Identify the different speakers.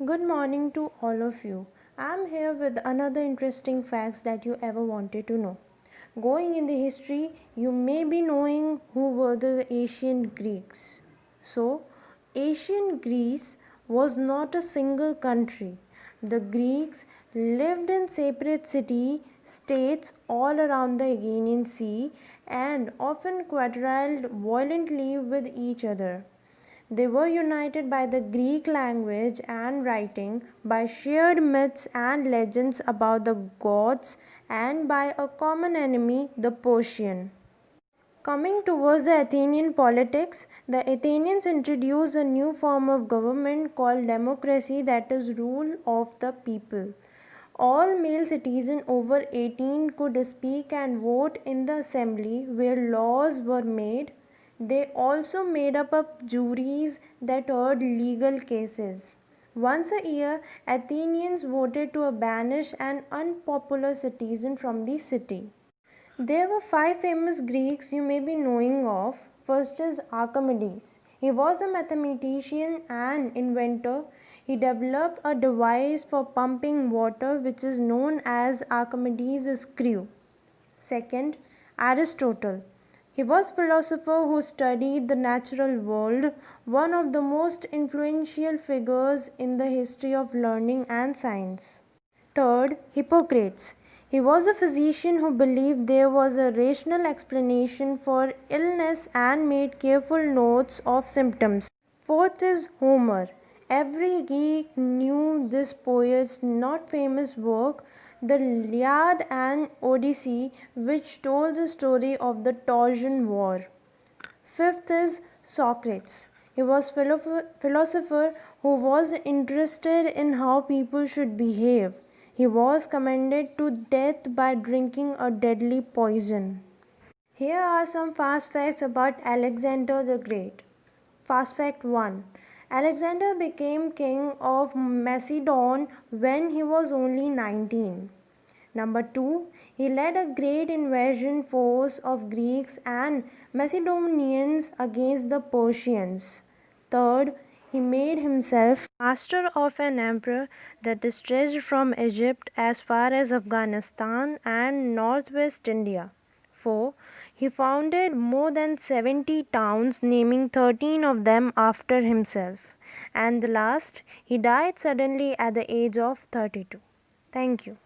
Speaker 1: Good morning to all of you. I'm here with another interesting facts that you ever wanted to know. Going in the history, you may be knowing who were the ancient Greeks. So, ancient Greece was not a single country. The Greeks lived in separate city states all around the Aegean Sea and often quarreled violently with each other. They were united by the Greek language and writing, by shared myths and legends about the gods, and by a common enemy, the Persian. Coming towards the Athenian politics, the Athenians introduced a new form of government called democracy, that is, rule of the people. All male citizens over 18 could speak and vote in the assembly where laws were made. They also made up juries that heard legal cases. Once a year, Athenians voted to banish an unpopular citizen from the city. There were five famous Greeks you may be knowing of. First is Archimedes. He was a mathematician and inventor. He developed a device for pumping water which is known as Archimedes' screw. Second, Aristotle. He was a philosopher who studied the natural world, one of the most influential figures in the history of learning and science. Third, Hippocrates. He was a physician who believed there was a rational explanation for illness and made careful notes of symptoms. Fourth is Homer. Every Greek knew this poet's not famous work, the Iliad and Odyssey, which told the story of the Trojan War. Fifth is Socrates. He was philosopher who was interested in how people should behave. He was condemned to death by drinking a deadly poison. Here are some fast facts about Alexander the Great. Fast fact 1. Alexander became king of Macedon when he was only 19. Number 2. He led a great invasion force of Greeks and Macedonians against the Persians. Third, he made himself master of an empire that stretched from Egypt as far as Afghanistan and northwest India. 4. He founded more than 70 towns, naming 13 of them after himself. And the last, he died suddenly at the age of 32. Thank you.